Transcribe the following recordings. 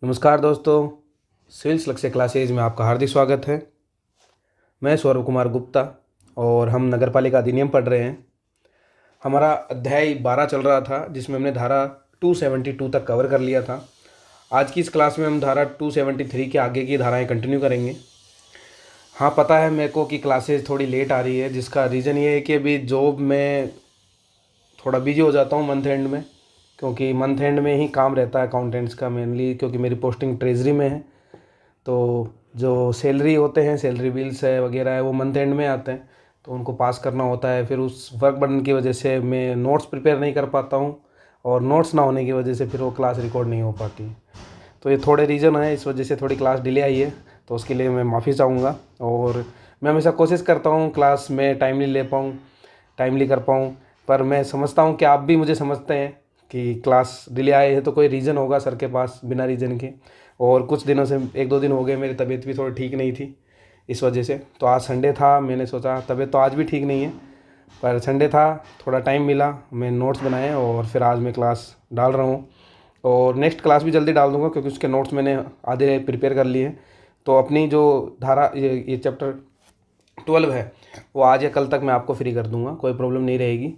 नमस्कार दोस्तों, सिविल्स लक्ष्य क्लासेज में आपका हार्दिक स्वागत है। मैं सौरभ कुमार गुप्ता और हम नगर पालिका अधिनियम पढ़ रहे हैं। हमारा अध्याय 12 चल रहा था जिसमें हमने धारा 272 तक कवर कर लिया था। आज की इस क्लास में हम धारा 273 के आगे की धाराएं कंटिन्यू करेंगे। हाँ, पता है मेरे को कि क्लासेज थोड़ी लेट आ रही है, जिसका रीज़न ये है कि अभी जॉब में थोड़ा बिजी हो जाता हूँ मंथ एंड में, क्योंकि मंथ एंड में ही काम रहता है अकाउंटेंट्स का मेनली, क्योंकि मेरी पोस्टिंग ट्रेजरी में है। तो जो सैलरी होते हैं, सैलरी बिल्स है वगैरह है, वो मंथ एंड में आते हैं, तो उनको पास करना होता है। फिर उस वर्क बर्डन की वजह से मैं नोट्स प्रिपेयर नहीं कर पाता हूँ, और नोट्स ना होने की वजह से फिर वो क्लास रिकॉर्ड नहीं हो पाती। तो ये थोड़े रीज़न है, इस वजह से थोड़ी क्लास डिले आई है, तो उसके लिए मैं माफ़ी चाहूँगा। और मैं हमेशा कोशिश करता हूँ क्लास में टाइमली ले पाऊँ, टाइमली कर पाऊँ, पर मैं समझता हूँ कि आप भी मुझे समझते हैं कि क्लास डिले आए है तो कोई रीज़न होगा सर के पास, बिना रीज़न के। और कुछ दिनों से 1-2 दिन हो गए मेरी तबीयत भी थोड़ी ठीक नहीं थी, इस वजह से। तो आज संडे था, मैंने सोचा, तबीयत तो आज भी ठीक नहीं है पर संडे था, थोड़ा टाइम मिला, मैं नोट्स बनाए और फिर आज मैं क्लास डाल रहा हूँ। और नेक्स्ट क्लास भी जल्दी डाल दूँगा, क्योंकि उसके नोट्स मैंने आधे प्रिपेयर कर लिए हैं। तो अपनी जो धारा ये चैप्टर 12 है वो आज या कल तक मैं आपको फ्री कर दूँगा, कोई प्रॉब्लम नहीं रहेगी।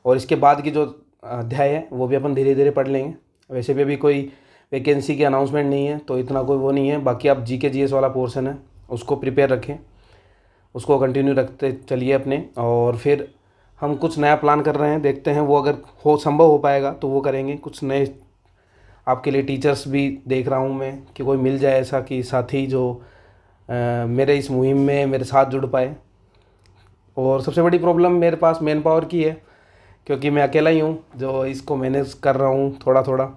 और इसके बाद की जो अध्याय है वो भी अपन धीरे धीरे पढ़ लेंगे। वैसे भी अभी कोई वैकेंसी की अनाउंसमेंट नहीं है, तो इतना कोई वो नहीं है। बाकी आप जीके जीएस वाला पोर्शन है उसको प्रिपेयर रखें, उसको कंटिन्यू रखते चलिए अपने। और फिर हम कुछ नया प्लान कर रहे हैं, देखते हैं वो अगर संभव हो पाएगा तो वो करेंगे। कुछ नए आपके लिए टीचर्स भी देख रहा हूँ मैं, कि कोई मिल जाए ऐसा कि साथी जो मेरे इस मुहिम में मेरे साथ जुड़ पाए। और सबसे बड़ी प्रॉब्लम मेरे पास मैन पावर की है, क्योंकि मैं अकेला ही हूँ जो इसको मैनेज कर रहा हूँ, थोड़ा थोड़ा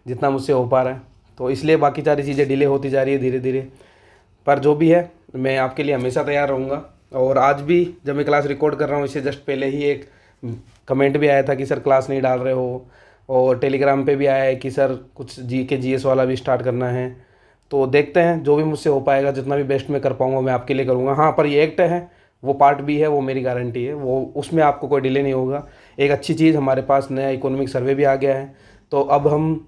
जितना मुझसे हो पा रहा है। तो इसलिए बाकी सारी चीज़ें डिले होती जा रही है धीरे धीरे। पर जो भी है, मैं आपके लिए हमेशा तैयार रहूँगा। और आज भी जब मैं क्लास रिकॉर्ड कर रहा हूँ, इससे जस्ट पहले ही एक कमेंट भी आया था कि सर क्लास नहीं डाल रहे हो, और टेलीग्राम पे भी आया है कि सर कुछ जीके जीएस वाला भी स्टार्ट करना है। तो देखते हैं, जो भी मुझसे हो पाएगा, जितना भी बेस्ट मैं कर पाऊँगा मैं आपके लिए करूँगा। हाँ, पर ये एक्ट है, वो पार्ट भी है, वो मेरी गारंटी है, वो उसमें आपको कोई डिले नहीं होगा। एक अच्छी चीज़, हमारे पास नया इकोनॉमिक सर्वे भी आ गया है, तो अब हम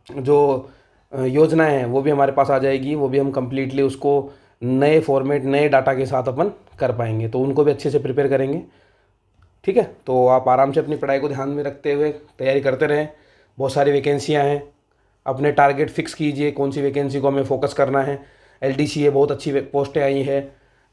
जो योजनाएं हैं वो भी हमारे पास आ जाएगी, वो भी हम कम्प्लीटली उसको नए फॉर्मेट, नए डाटा के साथ अपन कर पाएंगे, तो उनको भी अच्छे से प्रिपेयर करेंगे। ठीक है, तो आप आराम से अपनी पढ़ाई को ध्यान में रखते हुए तैयारी करते रहें। बहुत सारी वैकेंसियाँ हैं, अपने टारगेट फिक्स कीजिए कौन सी वैकेंसी को हमें फोकस करना है। एलडीसी है, बहुत अच्छी पोस्टें आई हैं,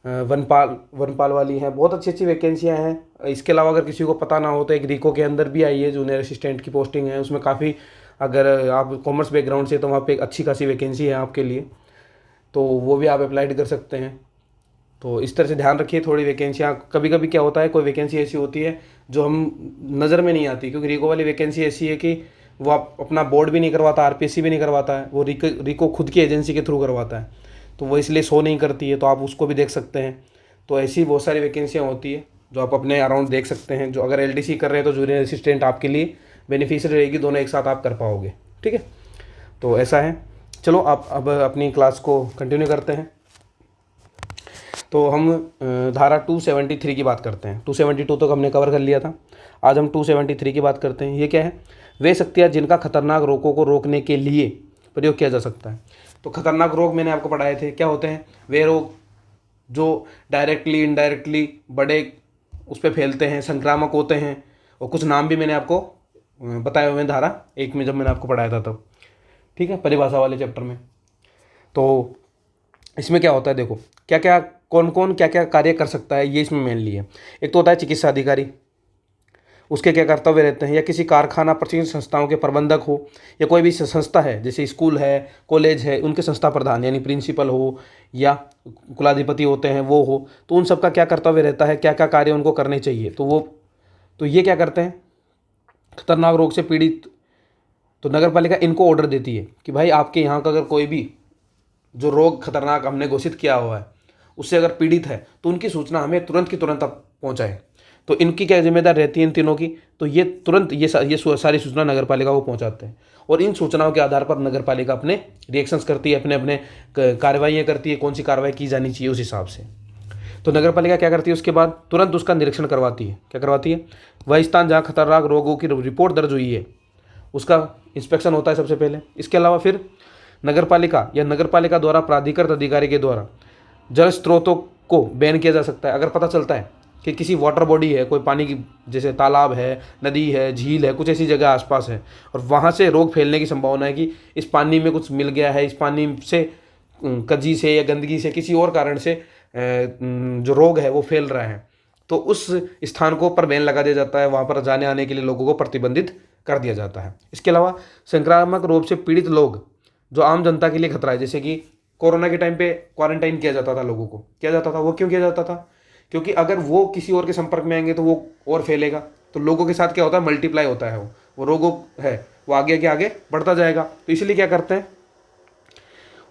वनपाल वाली हैं, बहुत अच्छी अच्छी वैकेंसियाँ हैं। इसके अलावा अगर किसी को पता ना हो तो एक रिको के अंदर भी आई है, जूनियर असिस्टेंट की पोस्टिंग है, उसमें काफ़ी, अगर आप कॉमर्स बैकग्राउंड से तो वहाँ पे एक अच्छी खासी वैकेंसी है आपके लिए, तो वो भी आप अप्लाइड कर सकते हैं। तो इस तरह से ध्यान रखिए। थोड़ी वैकेंसियाँ, कभी कभी क्या होता है, कोई वैकेंसी ऐसी होती है जो हम नज़र में नहीं आती, क्योंकि रिको वाली वैकेंसी ऐसी है कि वो आप अपना बोर्ड भी नहीं करवाता, आरपीएससी भी नहीं करवाता है, वो रिको खुद की एजेंसी के थ्रू करवाता है, तो वो इसलिए शो नहीं करती है, तो आप उसको भी देख सकते हैं। तो ऐसी बहुत सारी वैकेंसियाँ होती है जो आप अपने अराउंड देख सकते हैं। जो अगर एलडीसी कर रहे हैं तो जूनियर असिस्टेंट आपके लिए बेनिफिशियरी रहेगी, दोनों एक साथ आप कर पाओगे। ठीक है, तो ऐसा है। चलो आप अब अपनी क्लास को कंटिन्यू करते हैं। तो हम धारा 273 की बात करते हैं। 272 तक हमने कवर कर लिया था, आज हम 273 की बात करते हैं। ये क्या है? वे शक्तियाँ जिनका खतरनाक रोगों को रोकने के लिए प्रयोग किया जा सकता है। तो खतरनाक रोग मैंने आपको पढ़ाए थे, क्या होते हैं वे रोग? जो डायरेक्टली इनडायरेक्टली बड़े उस पर फैलते हैं, संक्रामक होते हैं, और कुछ नाम भी मैंने आपको बताए हुए हैं धारा 1 में, जब मैंने आपको पढ़ाया था तब। ठीक है, परिभाषा वाले चैप्टर में। तो इसमें क्या होता है, देखो क्या क्या, कौन कौन क्या क्या कार्य कर सकता है, ये इसमें मेनली है। एक तो होता है चिकित्सा अधिकारी, उसके क्या कर्तव्य रहते हैं, या किसी कारखाना प्रशिक्षण संस्थाओं के प्रबंधक हो, या कोई भी संस्था है जैसे स्कूल है, कॉलेज है, उनके संस्था प्रधान यानी प्रिंसिपल हो, या कुलाधिपति होते हैं वो हो, तो उन सबका क्या कर्तव्य रहता है, क्या क्या कार्य उनको करने चाहिए। तो ये क्या करते हैं, खतरनाक रोग से पीड़ित, तो नगर पालिका इनको ऑर्डर देती है कि भाई आपके यहाँ का अगर कोई भी जो रोग खतरनाक हमने घोषित किया हुआ है उससे अगर पीड़ित है तो उनकी सूचना हमें तुरंत की तुरंत आप पहुँचाएं। तो इनकी क्या जिम्मेदारी रहती है इन तीनों की, तो ये तुरंत ये सारी सूचना नगर पालिका को पहुंचाते हैं, और इन सूचनाओं के आधार पर नगर पालिका अपने रिएक्शंस करती है, अपने अपने कार्रवाइयाँ करती है, कौन सी कार्रवाई की जानी चाहिए उस हिसाब से। तो नगर पालिका क्या करती है, उसके बाद तुरंत उसका निरीक्षण करवाती है। क्या करवाती है? वह स्थान जहाँ खतरनाक रोगों की रिपोर्ट दर्ज हुई है उसका इंस्पेक्शन होता है सबसे पहले। इसके अलावा फिर नगरपालिका या नगरपालिका द्वारा प्राधिकृत अधिकारी के द्वारा जल स्रोतों को बैन किया जा सकता है। अगर पता चलता है कि किसी वाटर बॉडी है, कोई पानी की जैसे तालाब है, नदी है, झील है, कुछ ऐसी जगह आसपास है और वहाँ से रोग फैलने की संभावना है कि इस पानी में कुछ मिल गया है, इस पानी से कजी से या गंदगी से किसी और कारण से जो रोग है वो फैल रहा है, तो उस स्थान को पर बैन लगा दिया जाता है। वहाँ पर जाने आने के लिए लोगों को प्रतिबंधित कर दिया जाता है। इसके अलावा संक्रामक रोग से पीड़ित लोग जो आम जनता के लिए खतरा है, जैसे कि कोरोना के टाइम पे क्वारंटाइन किया जाता था, लोगों को किया जाता था। वो क्यों किया जाता था? क्योंकि अगर वो किसी और के संपर्क में आएंगे तो वो और फैलेगा, तो लोगों के साथ क्या होता है, मल्टीप्लाई होता है, वो रोगों है वो आगे के आगे बढ़ता जाएगा। तो इसलिए क्या करते हैं,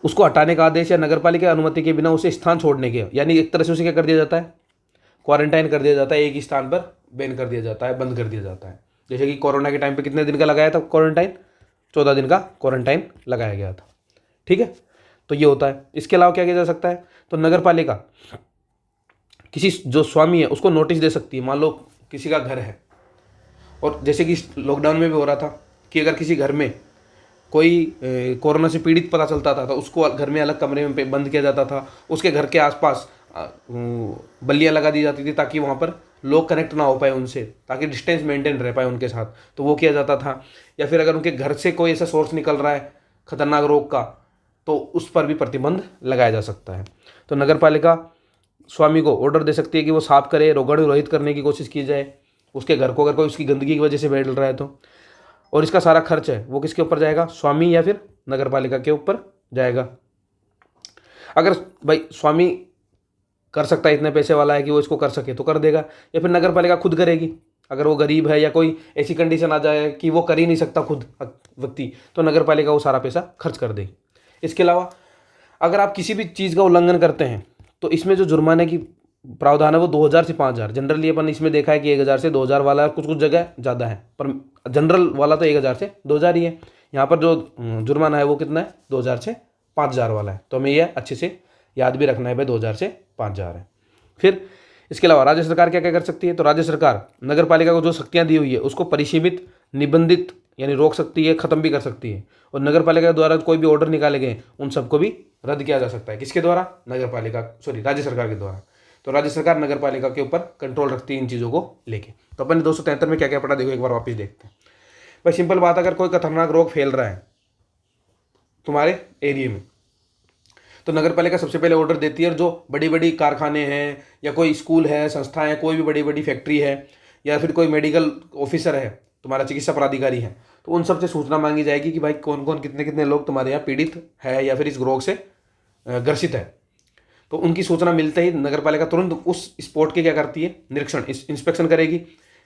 उसको हटाने का आदेश या नगरपालिका अनुमति के बिना उसे स्थान छोड़ने के, यानी एक तरह से उसे क्या कर दिया जाता है, क्वारंटाइन कर दिया जाता है, एक ही स्थान पर बैन कर दिया जाता है, बंद कर दिया जाता है। जैसे कि कोरोना के टाइम पे कितने दिन का लगाया था क्वारंटाइन? 14 दिन का क्वारंटाइन लगाया गया था। ठीक है, तो ये होता है। इसके अलावा क्या किया जा सकता है, तो नगरपालिका किसी जो स्वामी है उसको नोटिस दे सकती है। मान लो किसी का घर है, और जैसे कि लॉकडाउन में भी हो रहा था कि अगर किसी घर में कोई कोरोना से पीड़ित पता चलता था तो उसको घर में अलग कमरे में बंद किया जाता था। उसके घर के आसपास बल्लियाँ लगा दी जाती थी ताकि वहाँ पर लोग कनेक्ट ना हो पाए उनसे, ताकि डिस्टेंस मेंटेन रह पाए उनके साथ, तो वो किया जाता था। या फिर अगर उनके घर से कोई ऐसा सोर्स निकल रहा है खतरनाक रोग का, तो उस पर भी प्रतिबंध लगाया जा सकता है। तो नगरपालिका स्वामी को ऑर्डर दे सकती है कि वो साफ करे, रोगण रहित करने की कोशिश की जाए उसके घर को, अगर कोई उसकी गंदगी की वजह से बैठ रहा है तो। और इसका सारा खर्च है वो किसके ऊपर जाएगा, स्वामी या फिर नगरपालिका के ऊपर जाएगा। अगर भाई स्वामी कर सकता है, इतने पैसे वाला है कि वो इसको कर सके तो कर देगा, या फिर नगरपालिका खुद करेगी। अगर वो गरीब है या कोई ऐसी कंडीशन आ जाए कि वो कर ही नहीं सकता खुद व्यक्ति, तो नगरपालिका वो सारा पैसा खर्च कर देगी। इसके अलावा अगर आप किसी भी चीज़ का उल्लंघन करते हैं तो इसमें जो जुर्माने की प्रावधान है वो 2000 से 5000। जनरली अपन इसमें देखा है कि 1000 से 2000 वाला, कुछ कुछ जगह ज़्यादा है, पर जनरल वाला तो 1000 से 2000 ही है। यहाँ पर जो जुर्माना है वो कितना है, 2000 से 5000 वाला है। तो हमें यह अच्छे से याद भी रखना है भाई, 2000 से 5000 है। फिर इसके अलावा राज्य सरकार क्या क्या कर सकती है, तो राज्य सरकार नगरपालिका को जो शक्तियाँ दी हुई है उसको परिसीमित, निबंधित यानी रोक सकती है, ख़त्म भी कर सकती है। और नगरपालिका द्वारा कोई भी ऑर्डर निकाले गए उन सबको भी रद्द किया जा सकता है। किसके द्वारा? राज्य सरकार के द्वारा। तो राज्य सरकार नगरपालिका के ऊपर कंट्रोल रखती है इन चीज़ों को लेके। तो अपन ने 273 में क्या क्या पढ़ा, देखो एक बार वापस देखते हैं। भाई सिंपल बात, अगर कोई खतरनाक रोग फैल रहा है तुम्हारे एरिया में, तो नगरपालिका सबसे पहले ऑर्डर देती है। और जो बड़ी बड़ी कारखाने हैं या कोई स्कूल है, संस्थाएं हैं, कोई भी बड़ी बड़ी फैक्ट्री है या फिर कोई मेडिकल ऑफिसर है, तुम्हारा चिकित्सा पदाधिकारी है, तो उन सबसे सूचना मांगी जाएगी कि भाई कौन कौन कितने कितने लोग तुम्हारे यहाँ पीड़ित है या फिर इस रोग से ग्रसित है। तो उनकी सूचना मिलते ही नगरपालिका तुरंत उस स्पॉट के क्या करती है, निरीक्षण, इंस्पेक्शन करेगी।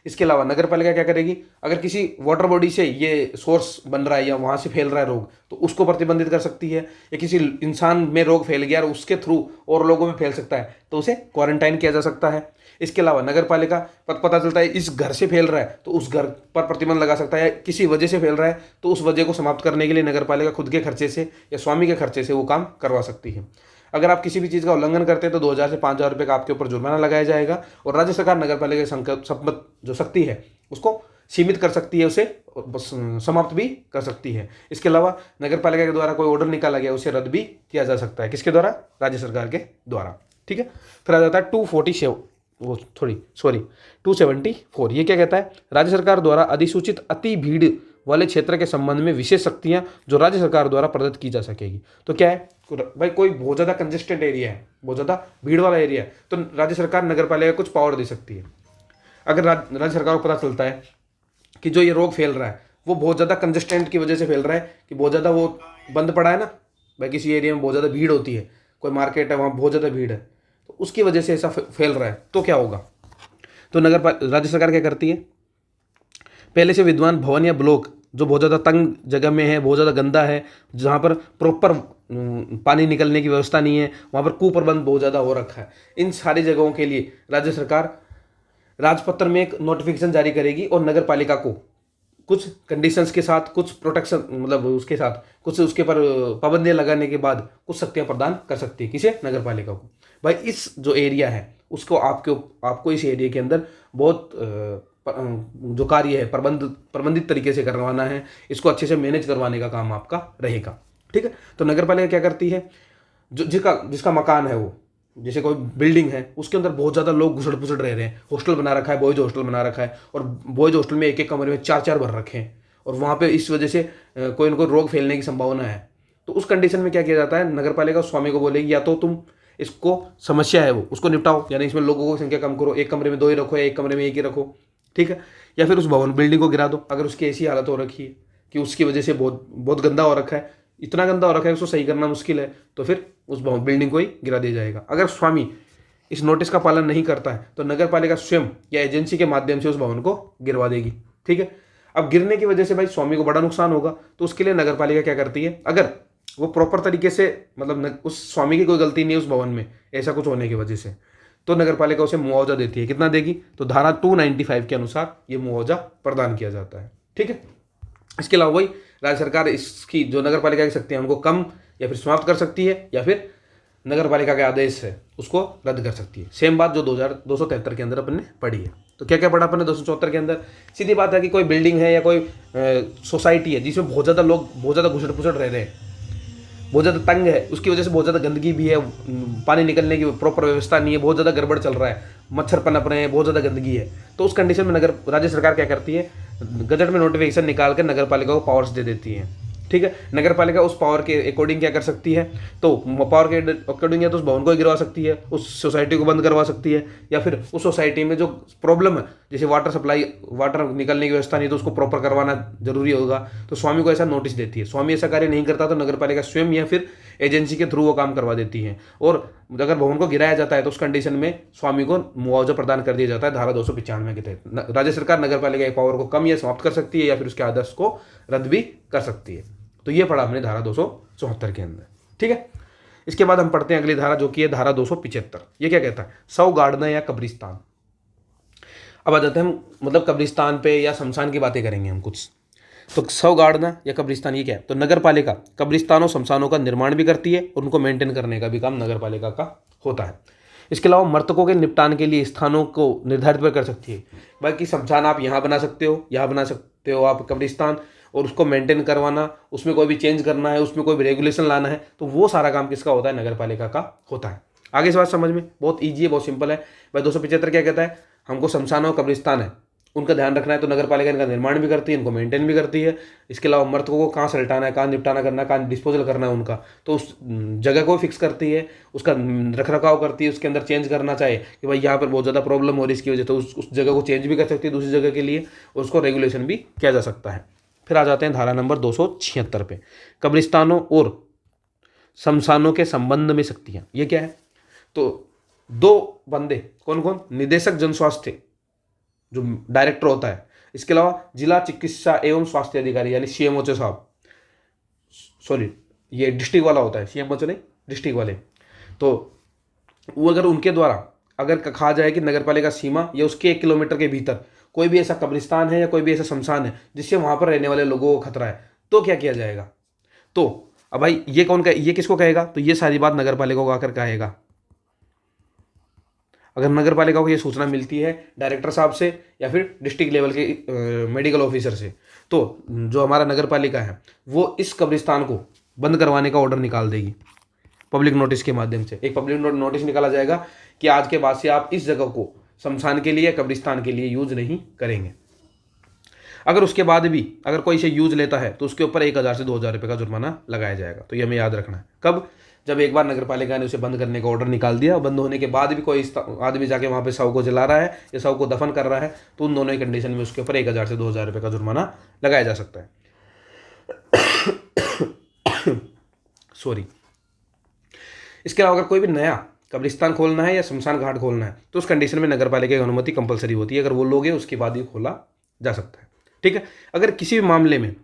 इसके अलावा नगरपालिका क्या करेगी, अगर किसी वाटर बॉडी से ये सोर्स बन रहा है या वहाँ से फैल रहा है रोग, तो उसको प्रतिबंधित कर सकती है। या किसी इंसान में रोग फैल गया और उसके थ्रू और लोगों में फैल सकता है तो उसे क्वारंटाइन किया जा सकता है। इसके अलावा नगरपालिका पता चलता है इस घर से फैल रहा है तो उस घर पर प्रतिबंध लगा सकता है। किसी वजह से फैल रहा है तो उस वजह को समाप्त करने के लिए नगरपालिका खुद के खर्चे से या स्वामी के खर्चे से वो काम करवा सकती है। अगर आप किसी भी चीज़ का उल्लंघन करते हैं तो 2000 से 5000 रुपये का आपके ऊपर जुर्माना लगाया जाएगा। और राज्य सरकार नगरपालिका की संपत्त जो शक्ति है उसको सीमित कर सकती है, उसे समाप्त भी कर सकती है। इसके अलावा नगरपालिका के द्वारा कोई ऑर्डर निकाला गया उसे रद्द भी किया जा सकता है। किसके द्वारा? राज्य सरकार के द्वारा। ठीक है, फिर आ जाता है 274। ये क्या कहता है, राज्य सरकार द्वारा अधिसूचित अति भीड़ वाले क्षेत्र के संबंध में विशेष शक्तियां जो राज्य सरकार द्वारा प्रदत्त की जा सकेगी। तो क्या है भाई, कोई बहुत ज़्यादा कंजेस्टेड एरिया है, बहुत ज़्यादा भीड़ वाला एरिया है, तो राज्य सरकार नगरपालिका को कुछ पावर दे सकती है। अगर राज्य सरकार को पता चलता है कि जो ये रोग फैल रहा है वो बहुत ज़्यादा कंजेस्टेंट की वजह से फैल रहा है, कि बहुत ज़्यादा वो बंद पड़ा है ना भाई, किसी एरिया में बहुत ज़्यादा भीड़ होती है, कोई मार्केट है वहाँ बहुत ज़्यादा भीड़ है, तो उसकी वजह से ऐसा फैल रहा है, तो क्या होगा, तो राज्य सरकार क्या करती है, पहले से विद्वान भवन या ब्लॉक जो बहुत ज़्यादा तंग जगह में है, बहुत ज़्यादा गंदा है, जहाँ पर प्रॉपर पानी निकलने की व्यवस्था नहीं है, वहाँ पर कुप्रबंध बहुत ज़्यादा हो रखा है, इन सारी जगहों के लिए राज्य सरकार राजपत्र में एक नोटिफिकेशन जारी करेगी और नगरपालिका को कुछ कंडीशंस के साथ, कुछ प्रोटेक्शन मतलब उसके साथ कुछ उसके पर पाबंदियाँ लगाने के बाद कुछ शक्तियाँ प्रदान कर सकती है। किसे? नगरपालिका को। भाई इस जो एरिया है उसको आपको इस एरिया के अंदर बहुत जो कार्य है प्रबंधित तरीके से करवाना है, इसको अच्छे से मैनेज करवाने का काम आपका रहेगा। ठीक है। तो नगर पालिका क्या करती है, जो जिसका मकान है, वो जैसे कोई बिल्डिंग है, उसके अंदर बहुत ज़्यादा लोग घुसड़ पुसड़ रह रहे हैं, हॉस्टल बना रखा है, बॉयज हॉस्टल बना रखा है, और बॉयज हॉस्टल में एक एक कमरे में 4 4 भर रखे हैं, और वहाँ पे इस वजह से कोई ना कोई रोग फैलने की संभावना है। तो उस कंडीशन में क्या किया जाता है, नगर पालिका स्वामी को बोलेगी या तो तुम इसको समस्या है वो उसको निपटाओ, यानी इसमें लोगों की संख्या कम करो, एक कमरे में 2 ही रखो या एक कमरे में 1 ही रखो, ठीक है। या फिर उस भवन बिल्डिंग को गिरा दो, अगर उसकी ऐसी हालत हो रखी है कि उसकी वजह से बहुत बहुत गंदा हो रखा है, इतना गंदा हो रखा है उसको सही करना मुश्किल है, तो फिर उस बिल्डिंग को ही गिरा दिया जाएगा। अगर स्वामी इस नोटिस का पालन नहीं करता है तो नगर पालिका स्वयं या एजेंसी के माध्यम से उस भवन को गिरवा देगी, ठीक है। अब गिरने की वजह से भाई स्वामी को बड़ा नुकसान होगा, तो उसके लिए नगर पालिका क्या करती है, अगर वो प्रॉपर तरीके से मतलब उस स्वामी की कोई गलती नहीं है उस भवन में ऐसा कुछ होने की वजह से, तो नगर पालिका उसे मुआवजा देती है। कितना देगी, तो धारा 295 के अनुसार ये मुआवजा प्रदान किया जाता है, ठीक है। इसके अलावा वही राज्य सरकार इसकी जो नगर पालिका की शक्तियां उनको कम या फिर समाप्त कर सकती है, या फिर नगर पालिका के आदेश है उसको रद्द कर सकती है। सेम बात जो 2273 के अंदर अपन ने पढ़ी है। तो क्या क्या पढ़ा अपन ने 274 के अंदर, सीधी बात है कि कोई बिल्डिंग है या कोई सोसाइटी है जिसमें बहुत ज़्यादा लोग बहुत ज़्यादा घुसड़ पुसड़ रह रहे हैं, बहुत ज़्यादा तंग है, उसकी वजह से बहुत ज़्यादा गंदगी भी है, पानी निकलने की प्रॉपर व्यवस्था नहीं है, बहुत ज़्यादा गड़बड़ चल रहा है, मच्छर पनप रहे हैं, बहुत ज़्यादा गंदगी है, तो उस कंडीशन में राज्य सरकार क्या करती है, गजट में नोटिफिकेशन निकाल कर नगर पालिका को पावर्स दे देती है, ठीक है। नगर पालिका उस पावर के अकॉर्डिंग क्या कर सकती है, तो पावर के अकॉर्डिंग या तो उस भवन को ही गिरवा सकती है, उस सोसाइटी को बंद करवा सकती है, या फिर उस सोसाइटी में जो प्रॉब्लम है जैसे वाटर सप्लाई, वाटर निकलने की व्यवस्था नहीं तो उसको प्रॉपर करवाना जरूरी होगा, तो स्वामी को ऐसा नोटिस देती है। स्वामी ऐसा कार्य नहीं करता तो नगर पालिका स्वयं या फिर एजेंसी के थ्रू वो काम करवा देती है, और अगर भवन को गिराया जाता है तो उस कंडीशन में स्वामी को मुआवजा प्रदान कर दिया जाता है धारा 295 के तहत। राज्य सरकार नगर पालिका के पावर को कम या समाप्त कर सकती है या फिर उसके आदेश को रद्द भी कर सकती है। तो ये पढ़ा हमने धारा 274 के अंदर, ठीक है। इसके बाद हम पढ़ते हैं अगली धारा जो कि है धारा 275। ये क्या कहता है, शव गाड़ना या कब्रिस्तान। अब आ जाते हैं हम मतलब कब्रिस्तान पे या शमशान की बातें करेंगे हम कुछ। तो शव गाड़ना या कब्रिस्तान ये क्या है, तो नगर पालिका कब्रिस्तानों शमशानों का निर्माण भी करती है और उनको मेंटेन करने का भी काम नगर पालिका का होता है। इसके अलावा मृतकों के निपटान के लिए स्थानों को निर्धारित भी कर सकती है। बाकी शमशान आप यहाँ बना सकते हो, यहाँ बना सकते हो आप कब्रिस्तान, और उसको मेंटेन करवाना, उसमें कोई भी चेंज करना है, उसमें कोई भी रेगुलेशन लाना है, तो वो सारा काम किसका होता है, नगर पालिका का होता है। आगे से बात समझ में बहुत ईजी है, बहुत सिंपल है भाई। 275 क्या कहता है, हमको शमशान और कब्रिस्तान है उनका ध्यान रखना है, तो नगर पालिका इनका निर्माण भी करती है, इनको मेंटेन भी करती है। इसके अलावा मृतकों को कहाँ सलटाना है, कहाँ निपटाना करना है, कहाँ डिस्पोजल करना है उनका, तो उस जगह को फिक्स करती है, उसका रख रखाव करती है, उसके अंदर चेंज करना चाहे कि भाई यहाँ पर बहुत ज़्यादा प्रॉब्लम हो रही है इसकी वजह, तो उस जगह को चेंज भी कर सकती है दूसरी जगह के लिए, और उसको रेगुलेशन भी किया जा सकता है। फिर आ जाते हैं धारा नंबर 276 पे, कब्रिस्तानों और शमशानों के संबंध में शक्तियाँ। ये क्या है, तो 2 बंदे कौन कौन, निदेशक जन स्वास्थ्य जो डायरेक्टर होता है, इसके अलावा जिला चिकित्सा एवं स्वास्थ्य अधिकारी यानी सीएमओ साहब, सॉरी ये डिस्ट्रिक्ट वाला होता है, सीएमओ नहीं डिस्ट्रिक्ट वाले, तो वो अगर उनके द्वारा अगर कहा जाए कि नगर पालिका सीमा या उसके 1 किलोमीटर के भीतर कोई भी ऐसा कब्रिस्तान है या कोई भी ऐसा शमशान है जिससे वहां पर रहने वाले लोगों को खतरा है, तो क्या किया जाएगा। तो अब भाई ये कौन का, ये किसको कहेगा, तो ये सारी बात नगर पालिका को आकर कहेगा। अगर नगर पालिका को ये सूचना मिलती है डायरेक्टर साहब से या फिर डिस्ट्रिक्ट लेवल के मेडिकल ऑफिसर से, तो जो हमारा नगर पालिका है वो इस कब्रिस्तान को बंद करवाने का ऑर्डर निकाल देगी पब्लिक नोटिस के माध्यम से। एक पब्लिक नोटिस निकाला जाएगा कि आज के बाद से आप इस जगह को शमशान के लिए, कब्रिस्तान के लिए यूज नहीं करेंगे। अगर उसके बाद भी अगर कोई इसे यूज लेता है तो उसके ऊपर 1000 से 2000 रुपये का जुर्माना लगाया जाएगा। तो ये हमें याद रखना है। कब, जब एक बार नगर पालिका ने उसे बंद करने का ऑर्डर निकाल दिया, बंद होने के बाद भी कोई आदमी जाके वहाँ पे शव को जला रहा है या शव को दफन कर रहा है, तो उन दोनों ही कंडीशन में उसके ऊपर 1000 से 2000 रुपये का जुर्माना लगाया जा सकता है। सॉरी। इसके अलावा अगर कोई भी नया कब्रिस्तान खोलना है या शमशान घाट खोलना है तो उस कंडीशन में नगर पालिका की अनुमति कंपलसरी होती है। अगर वो लोग हैं उसके बाद ही खोला जा सकता है, ठीक है। अगर किसी भी मामले में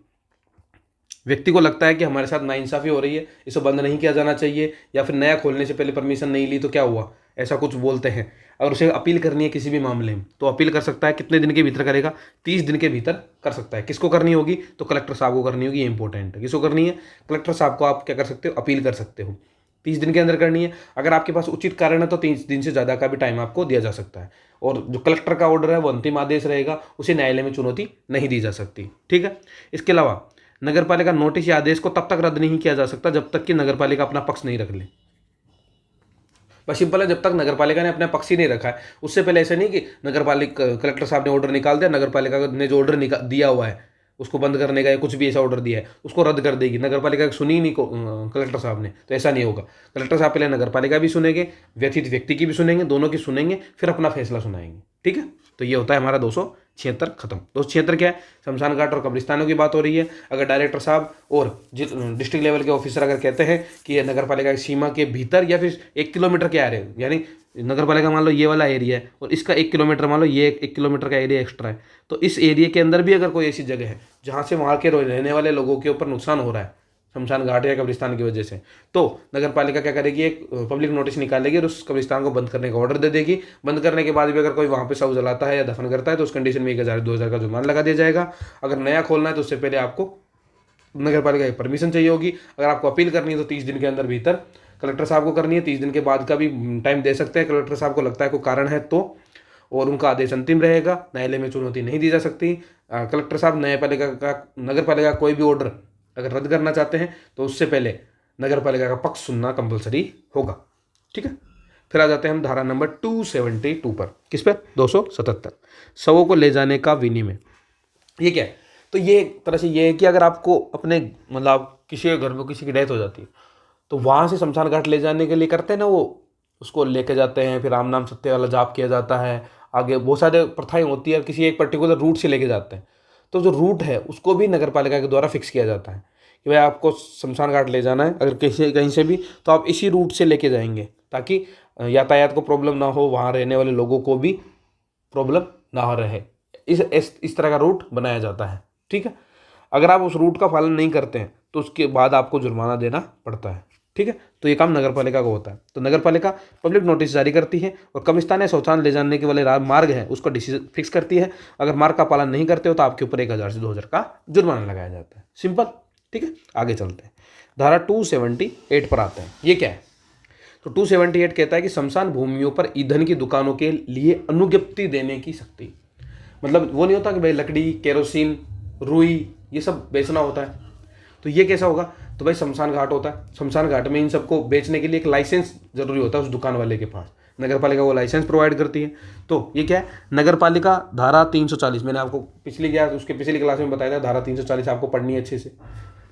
व्यक्ति को लगता है कि हमारे साथ नाइंसाफ़ी हो रही है, इसे बंद नहीं किया जाना चाहिए, या फिर नया खोलने से पहले परमिशन नहीं ली तो क्या हुआ, ऐसा कुछ बोलते हैं, अगर उसे अपील करनी है किसी भी मामले में तो अपील कर सकता है। कितने दिन के भीतर करेगा, 30 दिन के भीतर कर सकता है। किसको करनी होगी, तो कलेक्टर साहब को करनी होगी। ये इंपॉर्टेंट है, किसको करनी है, कलेक्टर साहब को आप क्या कर सकते हो, अपील कर सकते हो। 30 दिन के अंदर करनी है। अगर आपके पास उचित कारण है तो 30 दिन से ज़्यादा का भी टाइम आपको दिया जा सकता है। और जो कलेक्टर का ऑर्डर है वो अंतिम आदेश रहेगा, उसे न्यायालय में चुनौती नहीं दी जा सकती, ठीक है। इसके अलावा नगर पालिका नोटिस या आदेश को तब तक रद्द नहीं किया जा सकता जब तक कि नगर पालिका अपना पक्ष नहीं रख ले। बस सिंपल है, जब तक नगर पालिका ने अपना पक्ष ही नहीं रखा है। उससे पहले ऐसा नहीं कि नगर पालिका कलेक्टर साहब ने ऑर्डर निकाल दिया, नगर पालिका ने जो ऑर्डर दिया हुआ है उसको बंद करने का या कुछ भी ऐसा ऑर्डर दिया है उसको रद्द कर देगी नगर पालिका, सुनी ही नहीं कलेक्टर साहब ने, तो ऐसा नहीं होगा। कलेक्टर साहब पहले नगर पालिका भी सुनेंगे, व्यथित व्यक्ति की भी सुनेंगे, दोनों की सुनेंगे, फिर अपना फैसला सुनाएंगे। ठीक है, तो ये होता है हमारा 276 खत्म। 276 क्या है? शमशान घाट और कब्रिस्तानों की बात हो रही है। अगर डायरेक्टर साहब और डिस्ट्रिक्ट लेवल के ऑफिसर अगर कहते हैं कि ये नगर पालिका की सीमा के भीतर या फिर 1 किलोमीटर के आ रहे, यानी नगर पालिका मान लो ये वाला एरिया है और इसका 1 किलोमीटर मान लो ये 1 किलोमीटर का एरिया एक्स्ट्रा है, तो इस एरिया के अंदर भी अगर कोई ऐसी जगह है जहाँ से वहाँ के रहने वाले लोगों के ऊपर नुकसान हो रहा है शमशान घाट या कब्रिस्तान की वजह से, तो नगर पालिका क्या करेगी, एक पब्लिक नोटिस निकालेगी और उस कब्रिस्तान को बंद करने का ऑर्डर दे देगी। बंद करने के बाद भी अगर कोई वहाँ पे शव जलाता है या दफन करता है तो उस कंडीशन में 1000 2000 का जुर्माना लगा दिया जाएगा। अगर नया खोलना है तो उससे पहले आपको नगर पालिका की परमिशन चाहिए होगी। अगर आपको अपील करनी है तो 30 दिन के अंदर भीतर कलेक्टर साहब को करनी है। 30 दिन के बाद का भी टाइम दे सकते हैं, कलेक्टर साहब को लगता है कोई कारण है तो, और उनका आदेश अंतिम रहेगा। न्यायालय में चुनौती नहीं दी जा सकती। कलेक्टर साहब न्यायपालिका का नगर पालिका कोई भी ऑर्डर अगर रद्द करना चाहते हैं तो उससे पहले नगर पालिका का पक्ष सुनना कंपलसरी होगा। ठीक है, फिर आ जाते हैं हम धारा नंबर 272 पर। किस पर? 277, शवों को ले जाने का विनिमय। ये क्या है? तो ये एक तरह से ये है कि अगर आपको अपने मतलब किसी के घर में किसी की डेथ हो जाती है तो वहाँ से शमशान घाट ले जाने के लिए करते हैं ना, वो उसको लेके जाते हैं, फिर राम नाम सत्य वाला जाप किया जाता है, आगे बहुत सारे प्रथाएं होती है, किसी एक पर्टिकुलर रूट से लेके जाते हैं। तो जो रूट है उसको भी नगर पालिका के द्वारा फिक्स किया जाता है कि भाई आपको शमशान घाट ले जाना है, अगर किसी कहीं से भी तो आप इसी रूट से लेके जाएंगे ताकि यातायात को प्रॉब्लम ना हो, वहाँ रहने वाले लोगों को भी प्रॉब्लम ना रहे। इस तरह का रूट बनाया जाता है। ठीक है, अगर आप उस रूट का पालन नहीं करते हैं तो उसके बाद आपको जुर्माना देना पड़ता है। ठीक है, तो ये काम नगर पालिका का होता है। तो नगर पालिका पब्लिक नोटिस जारी करती है और कब्रिस्तान या शौचालय ले जाने के वाले मार्ग है उसको डिसीजन फिक्स करती है। अगर मार्ग का पालन नहीं करते हो तो आपके ऊपर 1000 से 2000 का जुर्माना लगाया जाता है। सिंपल। ठीक है, आगे चलते हैं, धारा 278 पर आते हैं। ये क्या है? तो 278 कहता है कि शमशान भूमियों पर ईंधन की दुकानों के लिए अनुज्ञप्ति देने की शक्ति। मतलब वो नहीं होता कि भाई लकड़ी, केरोसिन, रुई ये सब बेचना होता है, तो ये कैसा होगा? तो भाई शमशान घाट होता है, शमशान घाट में इन सबको बेचने के लिए एक लाइसेंस जरूरी होता है उस दुकान वाले के पास। नगर पालिका वो लाइसेंस प्रोवाइड करती है। तो ये क्या है? नगर पालिका धारा 340, मैंने आपको पिछली क्लास में बताया था, धारा 340 आपको पढ़नी है अच्छे से।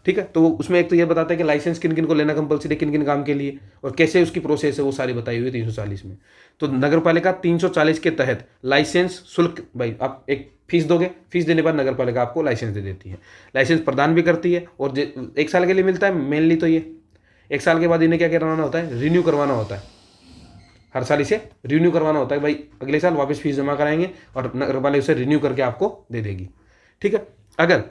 ठीक है, तो उसमें एक तो ये बताता है कि लाइसेंस किन किन को लेना कंपलसरी, किन किन काम के लिए और कैसे उसकी प्रोसेस है, वो सारी बताई हुई है 340 में। तो नगर पालिका 340 के तहत लाइसेंस शुल्क, भाई आप एक फीस दोगे, फीस देने पर नगर पालिका आपको लाइसेंस दे देती है। लाइसेंस प्रदान भी करती है और 1 साल के लिए मिलता है मेनली। तो ये 1 साल के बाद इन्हें क्या करवाना होता है? रिन्यू करवाना होता है। हर साल इसे रिन्यू करवाना होता है, भाई अगले साल वापस फीस जमा कराएंगे और नगर पालिका उसे रिन्यू करके आपको दे देगी। ठीक है, अगर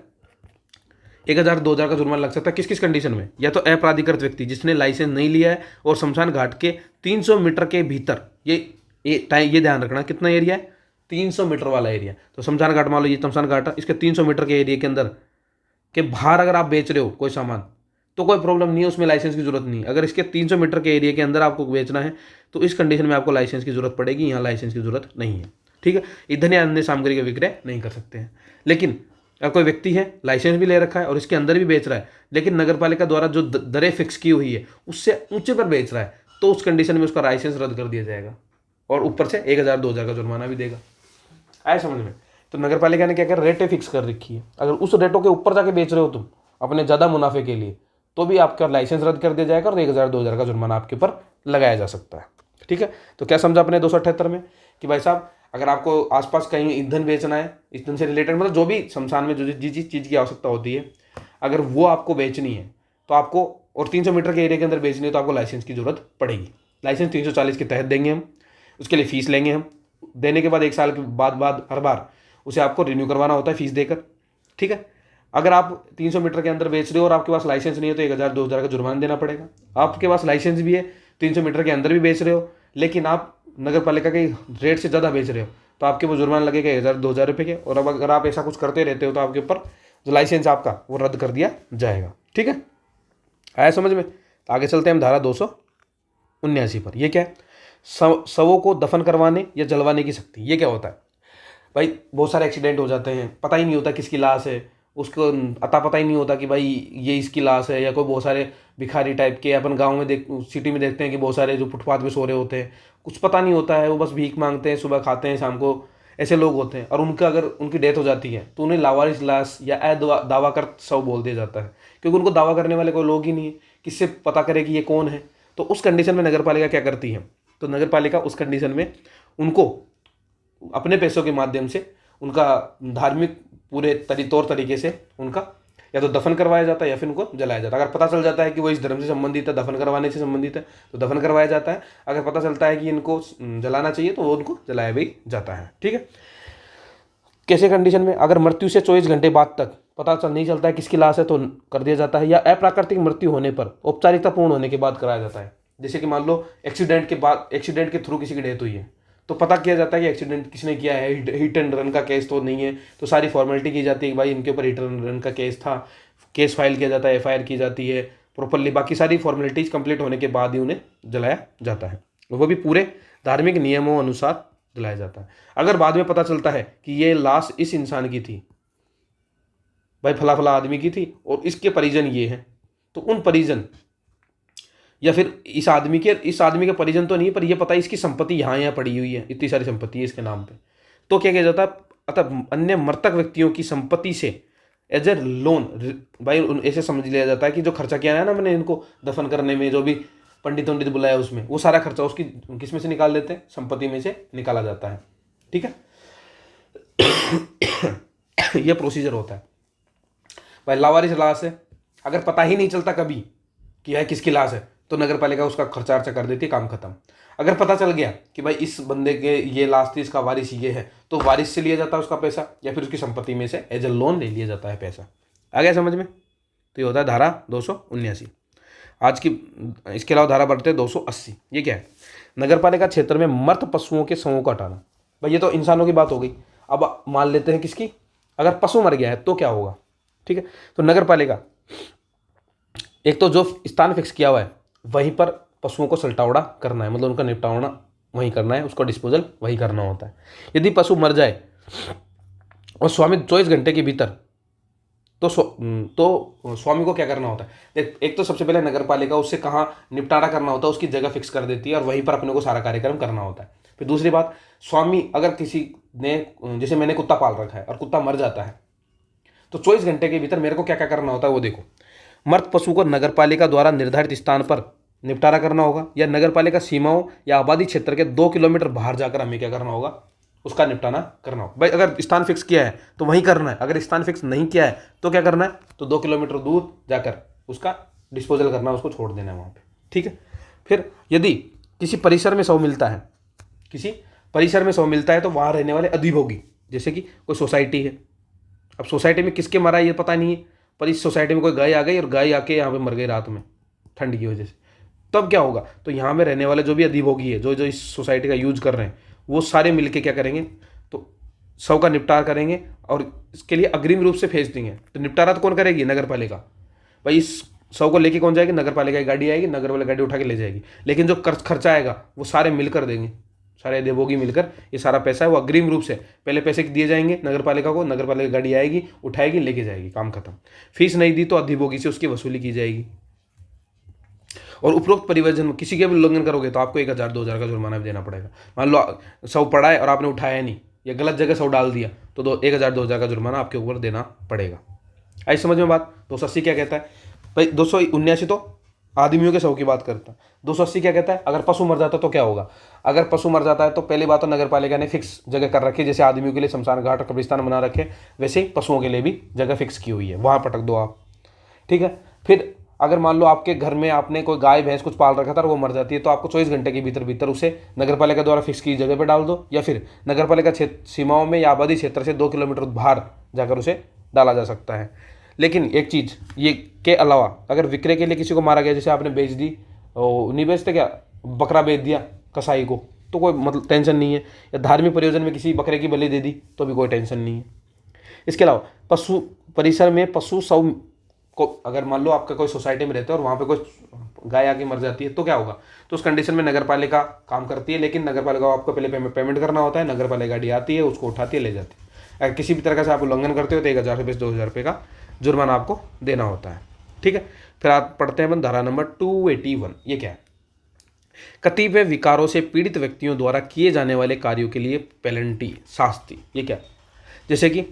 1000 2000 का जुर्माना लग सकता है किस किस कंडीशन में? या तो अप्राधिकृत व्यक्ति जिसने लाइसेंस नहीं लिया है और शमशान घाट के 300 मीटर के भीतर, ये ध्यान रखना कितना एरिया है? 300 मीटर वाला एरिया। तो शमशान घाट मान लो ये शमशान घाट है, इसके 300 मीटर के एरिया के अंदर के बाहर अगर आप बेच रहे हो कोई सामान तो कोई प्रॉब्लम नहीं है, उसमें लाइसेंस की जरूरत नहीं है। अगर इसके 300 मीटर के एरिया के अंदर आपको बेचना है तो इस कंडीशन में आपको लाइसेंस की जरूरत पड़ेगी, यहाँ लाइसेंस की जरूरत नहीं है। ठीक है, ईंधन या अन्य सामग्री का विक्रय नहीं कर सकते हैं। लेकिन अगर कोई व्यक्ति है लाइसेंस भी ले रखा है और इसके अंदर भी बेच रहा है, लेकिन नगर पालिका द्वारा जो दरें फिक्स की हुई है उससे ऊंचे पर बेच रहा है, तो उस कंडीशन में उसका लाइसेंस रद्द कर दिया जाएगा और ऊपर से 1000 2000 का जुर्माना भी देगा। आए समझ में? तो नगर पालिका ने क्या कर रेटें फिक्स कर रखी है। अगर उस रेटों के ऊपर जाके बेच रहे हो तुम अपने ज़्यादा मुनाफे के लिए, तो भी आपका लाइसेंस रद्द कर दिया जाएगा और 1000 2000 का जुर्माना आपके ऊपर लगाया जा सकता है। ठीक है, तो क्या समझा अपने 278 में कि भाई साहब अगर आपको आसपास कहीं ईंधन बेचना है, ईंधन से रिलेटेड मतलब जो भी शमशान में जो जिस चीज़ की आवश्यकता होती है, अगर वो आपको बेचनी है तो आपको, और 300 मीटर के एरिया के अंदर बेचनी है तो आपको लाइसेंस की जरूरत पड़ेगी। लाइसेंस 340 के तहत देंगे हम, उसके लिए फीस लेंगे हम। देने के बाद 1 साल के बाद हर बार उसे आपको रिन्यू करवाना होता है फीस देकर। ठीक है, अगर आप 300 मीटर के अंदर बेच रहे हो और आपके पास लाइसेंस नहीं है तो 1000 2000 का जुर्माना देना पड़ेगा। आपके पास लाइसेंस भी है, 300 मीटर के अंदर भी बेच रहे हो, लेकिन आप नगर पालिका के रेट से ज़्यादा बेच रहे हो तो आपके वो जुर्माना लगेगा 1000 2000 रुपये के। और अब अगर आप ऐसा कुछ करते रहते हो तो आपके ऊपर जो लाइसेंस आपका वो रद्द कर दिया जाएगा। ठीक है, आया समझ में? तो आगे चलते हैं हम धारा 279 पर। ये क्या है? शवों को दफन करवाने या जलवाने की शक्ति। ये क्या होता है? भाई बहुत सारे एक्सीडेंट हो जाते हैं, पता ही नहीं होता किसकी लाश है, उसको अता पता ही नहीं होता कि भाई ये इसकी लाश है, या कोई बहुत सारे भिखारी टाइप के अपन गांव में सिटी में देखते हैं कि बहुत सारे जो फुटपाथ पे सो रहे होते हैं, कुछ पता नहीं होता है, वो बस भीख मांगते हैं, सुबह खाते हैं शाम को, ऐसे लोग होते हैं। और उनका अगर उनकी डेथ हो जाती है तो उन्हें लावारिस लाश या दावा कर शव बोल दिया जाता है, क्योंकि उनको दावा करने वाले कोई लोग ही नहीं है, किससे पता करे कि ये कौन है। तो उस कंडीशन में नगर पालिका क्या करती है, तो नगर पालिका उस कंडीशन में उनको अपने पैसों के माध्यम से उनका धार्मिक पूरे तौर तरीके से उनका या तो दफन करवाया जाता है या फिर उनको जलाया जाता है। अगर पता चल जाता है कि वो इस धर्म से संबंधित है, दफन करवाने से संबंधित है, तो दफन करवाया जाता है। अगर पता चलता है कि इनको जलाना चाहिए तो वो उनको जलाया भी जाता है। ठीक है। कैसे कंडीशन में, अगर मृत्यु से 24 घंटे बाद तक पता नहीं चलता है किसकी लाश है तो कर दिया जाता है, या अप्राकृतिक मृत्यु होने पर औपचारिकता पूर्ण होने के बाद कराया जाता है। जैसे कि मान लो एक्सीडेंट के थ्रू किसी की डेथ हुई है, तो पता किया जाता है कि एक्सीडेंट किसने किया है, हिट एंड रन का केस तो नहीं है, तो सारी फॉर्मेलिटी की जाती है कि भाई इनके ऊपर हिट एंड रन का केस था, केस फाइल किया जाता है, एफआईआर की जाती है प्रॉपरली, बाकी सारी फॉर्मेलिटीज कंप्लीट होने के बाद ही उन्हें जलाया जाता है, वो भी पूरे धार्मिक नियमों अनुसार जलाया जाता है। अगर बाद में पता चलता है कि ये लाश इस इंसान की थी, भाई फला फला आदमी की थी और इसके परिजन ये हैं, तो उन परिजन या फिर इस आदमी के परिजन तो नहीं, पर ये पता है इसकी संपत्ति यहाँ पड़ी हुई है, इतनी सारी संपत्ति है इसके नाम पे, तो क्या किया जाता है, अतः अन्य मृतक व्यक्तियों की संपत्ति से एज ए लोन, भाई ऐसे समझ लिया जाता है कि जो खर्चा किया है ना मैंने इनको दफन करने में, जो भी पंडित बुलाया उसमें, वो सारा खर्चा उसकी किस में से निकाल देते हैं, संपत्ति में से निकाला जाता है। ठीक है। यह प्रोसीजर होता है। भाई लावारिस लाश है, अगर पता ही नहीं चलता कभी कि यह किसकी लाश है, तो नगर पालिका उसका खर्चा अर्चा कर देती है, काम खत्म। अगर पता चल गया कि भाई इस बंदे के ये लाश थी, इसका वारिस ये है, तो वारिस से लिया जाता है उसका पैसा, या फिर उसकी संपत्ति में से एज ए लोन ले लिया जाता है पैसा। आ गया समझ में। तो ये होता है धारा 279 आज की। इसके अलावा धारा बढ़ते 280। ये क्या है, नगर पालिका क्षेत्र में मृत पशुओं के शवों को हटाना। भाई ये तो इंसानों की बात हो गई, अब मान लेते हैं किसकी, अगर पशु मर गया है तो क्या होगा। ठीक है। तो नगर पालिका एक तो जो स्थान फिक्स किया हुआ है वहीं पर पशुओं को सल्टावड़ा करना है, मतलब उनका निपटाना वहीं करना है, उसका डिस्पोजल वहीं करना होता है। यदि पशु मर जाए और स्वामी 24 घंटे के भीतर, तो स्वामी को क्या करना होता है, देख एक तो सबसे पहले नगर पालिका उससे कहाँ निपटारा करना होता है, उसकी जगह फिक्स कर देती है और वहीं पर अपने को सारा कार्यक्रम करना होता है। फिर दूसरी बात, स्वामी अगर किसी ने, जैसे मैंने कुत्ता पाल रखा है और कुत्ता मर जाता है, तो 24 घंटे के भीतर मेरे को क्या क्या करना होता है वो देखो। मृत पशु को नगर पालिका द्वारा निर्धारित स्थान पर निपटारा करना होगा, या नगर पालिका सीमाओं या आबादी क्षेत्र के 2 किलोमीटर बाहर जाकर हमें क्या करना होगा, उसका निपटाना करना होगा। भाई अगर स्थान फिक्स किया है तो वहीं करना है, अगर स्थान फिक्स नहीं किया है तो क्या करना है, तो 2 किलोमीटर दूर जाकर उसका डिस्पोजल करना है, उसको छोड़ देना है वहाँ पे। ठीक है। फिर यदि किसी परिसर में शव मिलता है, तो वहाँ रहने वाले अधिभोगी, जैसे कि कोई सोसाइटी है, अब सोसाइटी में किसके मरा है ये पता नहीं है, पर इस सोसाइटी में कोई गाय आ गई और गाय आके यहाँ पे मर गई रात में ठंड की वजह से, तब क्या होगा, तो यहाँ में रहने वाले जो भी अधिभोगी है, जो इस सोसाइटी का यूज कर रहे हैं, वो सारे मिलके क्या करेंगे, तो शव का निपटारा करेंगे और इसके लिए अग्रिम रूप से भेज देंगे। तो निपटारा तो कौन करेगी, नगर पालिका। भाई इस शव को लेके कौन जाएगी, नगर पालिका की गाड़ी आएगी, नगर वाली गाड़ी उठा के ले जाएगी, लेकिन जो खर्चा आएगा वो सारे मिलकर देंगे, सारे अधिभोगी मिलकर ये सारा पैसा है वो अग्रिम रूप से पहले पैसे दिए जाएंगे नगर पालिका को, नगर पालिका गाड़ी आएगी, उठाएगी, लेके जाएगी, काम खत्म। फीस नहीं दी तो अधिभोगी से उसकी वसूली की जाएगी। और उपरोक्त परिवर्तन किसी के भी उल्लंघन करोगे तो आपको 1000-2000 का जुर्माना भी देना पड़ेगा। मान लो शव पड़ा है और आपने उठाया नहीं या गलत जगह शव डाल दिया, तो 1000-2000 का जुर्माना आपके ऊपर देना पड़ेगा। आई समझ में बात। 280 क्या कहता है भाई, 279 तो आदमियों के शव की बात करता है, 280 क्या कहता है, अगर पशु मर जाता तो क्या होगा। अगर पशु मर जाता है तो पहली बात तो नगर पालिका ने फिक्स जगह कर रखी है, जैसे आदमियों के लिए शमशान घाट और कब्रिस्तान बना रखे, वैसे ही पशुओं के लिए भी जगह फिक्स की हुई है, वहाँ पटक दो आप। ठीक है। फिर अगर मान लो आपके घर में आपने कोई गाय भैंस कुछ पाल रखा था और वो मर जाती है, तो आपको 24 घंटे के भीतर उसे नगर पालिका द्वारा फिक्स की जगह पर डाल दो, या फिर नगर पालिका सीमाओं में या आबादी क्षेत्र से 2 किलोमीटर बाहर जाकर उसे डाला जा सकता है। लेकिन एक चीज़ ये के अलावा, अगर विक्रय के लिए किसी को मारा गया, जैसे आपने बेच दी, नहीं बेचते क्या, बकरा बेच दिया कसाई को, तो कोई मतलब टेंशन नहीं है, या धार्मिक प्रयोजन में किसी बकरे की बलि दे दी तो भी कोई टेंशन नहीं है। इसके अलावा पशु परिसर में पशु शव को, अगर मान लो आपका कोई सोसाइटी में रहते हो और वहाँ पे कोई गाय आके मर जाती है तो क्या होगा, तो उस कंडीशन में नगर पालिका काम करती है, लेकिन नगर पालिका को आपको पहले पेमेंट करना होता है, नगर पालिका गाड़ी आती है, उसको उठाती है, ले जाती है। अगर किसी भी तरह से आप उल्लंघन करते हो तो 1,000 रुपये से 2,000 रुपये का जुर्माना आपको देना होता है। ठीक है, फिर आप पढ़ते हैं अपन धारा नंबर 281। ये क्या है? कतिपय विकारों से पीड़ित व्यक्तियों द्वारा किए जाने वाले कार्यों के लिए पेनल्टी, शास्ति। ये क्या? जैसे कि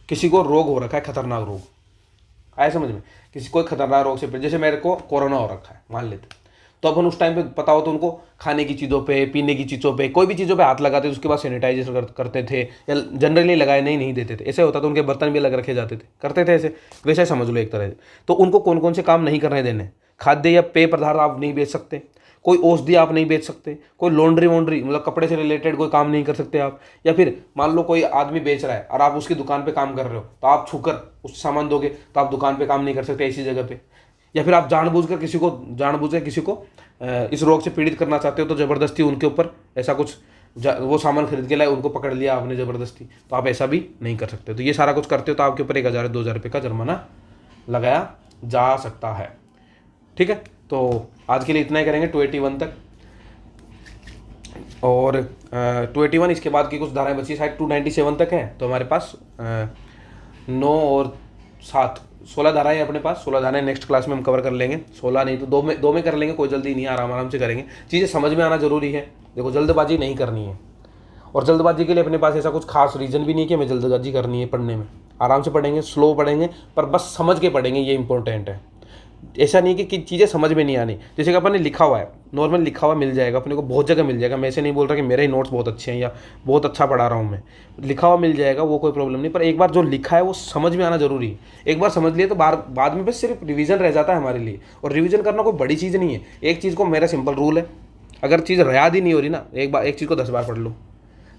किसी को रोग हो रखा है, खतरनाक रोग आया समझ में, किसी को खतरनाक रोग से, जैसे मेरे को कोरोना हो रखा है मान लेते, तो अपन उस टाइम पे पता हो तो उनको खाने की चीज़ों पे, पीने की चीज़ों पे, कोई भी चीज़ों पे हाथ लगाते थे, उसके बाद सैनिटाइजेशन करते थे, या जनरली लगाए नहीं देते थे। ऐसे होता तो उनके बर्तन भी अलग रखे जाते थे, करते थे ऐसे, वैसे समझ लो एक तरह से। तो उनको कौन कौन से काम नहीं करने देने? खाद्य या पेय पदार्थ आप नहीं बेच सकते, कोई औषधि आप नहीं बेच सकते, कोई लॉन्ड्री वॉन्ड्री मतलब कपड़े से रिलेटेड कोई काम नहीं कर सकते आप, या फिर मान लो कोई आदमी बेच रहा है और आप उसकी दुकान पे काम कर रहे हो तो आप छूकर उस सामान दोगे तो आप दुकान पे काम नहीं कर सकते ऐसी जगह पे। या फिर आप जानबूझकर किसी को इस रोग से पीड़ित करना चाहते हो तो ज़बरदस्ती उनके ऊपर ऐसा कुछ वो सामान खरीद के लाए, उनको पकड़ लिया आपने ज़बरदस्ती, तो आप ऐसा भी नहीं कर सकते। तो ये सारा कुछ करते हो तो आपके ऊपर 1,000 2,000 रुपये का जुर्माना लगाया जा सकता है। ठीक है, तो आज के लिए इतना ही करेंगे 281 तक, और 281 इसके बाद की कुछ धाराएं बची शायद 297 तक है। तो हमारे पास 9 और 7 16 धाराएं अपने पास। 16 धाराएं नेक्स्ट क्लास में हम कवर कर लेंगे, 16 नहीं तो दो में कर लेंगे, कोई जल्दी नहीं है, आराम से करेंगे। चीज़ें समझ में आना जरूरी है, देखो जल्दबाजी नहीं करनी है, और जल्दबाजी के लिए अपने पास ऐसा कुछ खास रीज़न भी नहीं कि हमें जल्दबाजी करनी है पढ़ने में। आराम से पढ़ेंगे, स्लो पढ़ेंगे, पर बस समझ के पढ़ेंगे, ये इंपॉर्टेंट है। ऐसा नहीं कि चीज़ें समझ में नहीं आनी, जैसे कि अपन ने लिखा हुआ है, नॉर्मल लिखा हुआ मिल जाएगा अपने को, बहुत जगह मिल जाएगा। मैं ऐसे नहीं बोल रहा कि मेरे ही नोट्स बहुत अच्छे हैं या बहुत अच्छा पढ़ा रहा हूँ मैं, लिखा हुआ मिल जाएगा, वो कोई प्रॉब्लम नहीं, पर एक बार जो लिखा है वो समझ में आना जरूरी है। एक बार समझ लिए तो बाद में बस सिर्फ रिवीजन रह जाता है हमारे लिए, और रिवीजन करना कोई बड़ी चीज़ नहीं है। एक चीज़ को, मेरा सिंपल रूल है, अगर चीज़ याद ही नहीं हो रही ना, एक चीज़ को 10 बार पढ़ लो,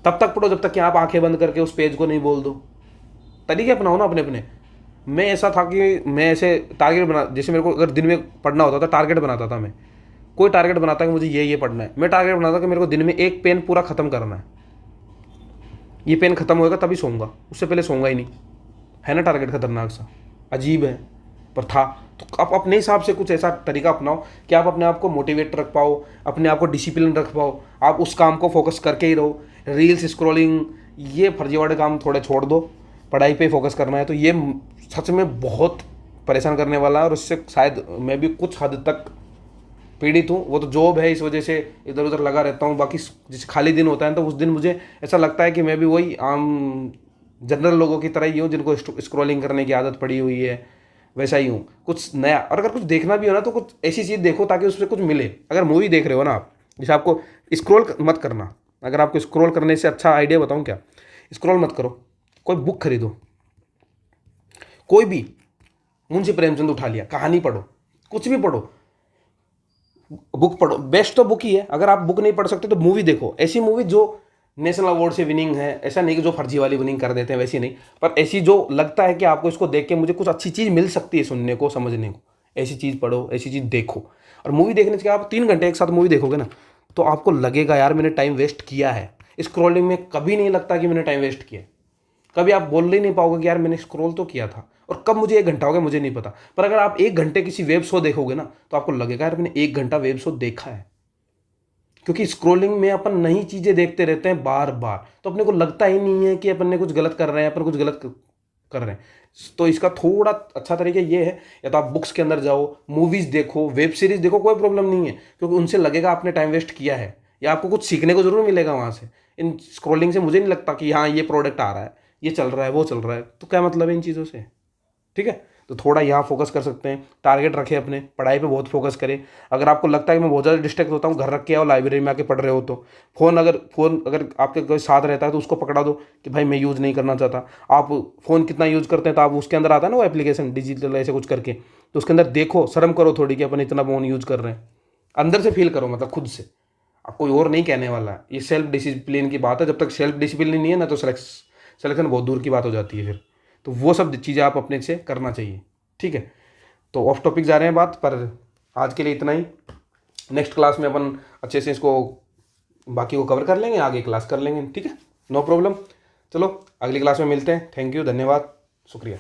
तब तक पढ़ो जब तक कि आप आंखें बंद करके उस पेज को नहीं बोल दो। तरीके अपनाओ ना अपने अपने। मैं ऐसा था कि मैं ऐसे टारगेट बना, जैसे मेरे को अगर दिन में पढ़ना होता था टारगेट बनाता था मैं, कोई टारगेट बनाता कि मुझे ये पढ़ना है, मैं टारगेट बनाता कि मेरे को दिन में एक पेन पूरा खत्म करना है, ये पेन खत्म होएगा तभी सोऊंगा, उससे पहले सोऊंगा ही नहीं। है ना टारगेट खतरनाक सा, अजीब है, पर था। तो आप अपने हिसाब से कुछ ऐसा तरीका अपनाओ कि आप अपने आप को मोटिवेट रख पाओ, अपने आप को डिसिप्लिन रख पाओ, आप उस काम को फोकस करके ही रहो। रील्स स्क्रॉलिंग, ये फर्जीवाड़े काम थोड़े छोड़ दो, पढ़ाई पे फोकस करना है। तो ये सच में बहुत परेशान करने वाला है, और उससे शायद मैं भी कुछ हद तक पीड़ित हूँ। वो तो जॉब है, इस वजह से इधर उधर लगा रहता हूँ। बाकी जैसे खाली दिन होता है तो उस दिन मुझे ऐसा लगता है कि मैं भी वही आम जनरल लोगों की तरह ही हूँ जिनको स्क्रॉलिंग करने की आदत पड़ी हुई है, वैसा ही हूँ। कुछ नया, और अगर कुछ देखना भी हो ना तो कुछ ऐसी चीज़ देखो ताकि उससे कुछ मिले। अगर मूवी देख रहे हो ना आप, जैसे आपको स्क्रॉल मत करना, अगर आपको स्क्रॉल करने से अच्छा आइडिया बताऊँ क्या, स्क्रॉल मत करो, कोई बुक खरीदो, कोई भी, मुंशी प्रेमचंद उठा लिया, कहानी पढ़ो, कुछ भी पढ़ो, बुक पढ़ो, बेस्ट तो बुक ही है। अगर आप बुक नहीं पढ़ सकते तो मूवी देखो, ऐसी मूवी जो नेशनल अवार्ड से विनिंग है, ऐसा नहीं कि जो फर्जी वाली विनिंग कर देते हैं, वैसी नहीं, पर ऐसी जो लगता है कि आपको इसको देख के मुझे कुछ अच्छी चीज़ मिल सकती है सुनने को, समझने को, ऐसी चीज़ पढ़ो, ऐसी चीज़ देखो। और मूवी देखने से आप 3 घंटे एक साथ मूवी देखोगे ना तो आपको लगेगा यार मैंने टाइम वेस्ट किया है। स्क्रॉलिंग में कभी नहीं लगता कि मैंने टाइम वेस्ट किया, कभी आप बोल ही नहीं पाओगे कि यार मैंने स्क्रॉल तो किया था, और कब मुझे 1 घंटा हो गया मुझे नहीं पता। पर अगर आप 1 घंटे किसी वेब शो देखोगे ना तो आपको लगेगा यार मैंने 1 घंटा वेब शो देखा है, क्योंकि स्क्रॉलिंग में अपन नई चीज़ें देखते रहते हैं बार बार, तो अपने को लगता ही नहीं है कि अपन ने कुछ गलत कर रहे हैं, अपन कुछ गलत कर रहे हैं। तो इसका थोड़ा अच्छा तरीका ये है, या तो आप बुक्स के अंदर जाओ, मूवीज़ देखो, वेब सीरीज़ देखो, कोई प्रॉब्लम नहीं है, क्योंकि उनसे लगेगा आपने टाइम वेस्ट किया है, या आपको कुछ सीखने को जरूर मिलेगा वहाँ से। इन स्क्रॉलिंग से मुझे नहीं लगता कि हाँ ये प्रोडक्ट आ रहा है, ये चल रहा है, वो चल रहा है, तो क्या मतलब है इन चीज़ों से। ठीक है, तो थोड़ा यहाँ फोकस कर सकते हैं, टारगेट रखें अपने, पढ़ाई पे बहुत फोकस करें। अगर आपको लगता है कि मैं बहुत ज़्यादा डिस्ट्रैक्ट होता हूँ, घर रख के आओ, लाइब्रेरी में आके पढ़ रहे हो तो फ़ोन अगर आपके कोई साथ रहता है तो उसको पकड़ा दो कि भाई मैं यूज़ नहीं करना चाहता। आप फ़ोन कितना यूज़ करते हैं तो आप उसके अंदर आता है ना वो एप्लीकेशन डिजिटल ऐसे कुछ करके, तो उसके अंदर देखो, शर्म करो थोड़ी कि अपन इतना फ़ोन यूज़ कर रहे हैं, अंदर से फील करो, मतलब खुद से। आप कोई और नहीं कहने वाला है, ये सेल्फ डिसिप्लिन की बात है। जब तक सेल्फ डिसिप्लिन नहीं है ना तो सिलेक्शन बहुत दूर की बात हो जाती है फिर। तो वो सब चीज़ें आप अपने से करना चाहिए। ठीक है, तो ऑफ टॉपिक जा रहे हैं बात, पर आज के लिए इतना ही। नेक्स्ट क्लास में अपन अच्छे से इसको बाकी को कवर कर लेंगे, आगे क्लास कर लेंगे। ठीक है, नो प्रॉब्लम। चलो अगली क्लास में मिलते हैं। थैंक यू, धन्यवाद, शुक्रिया।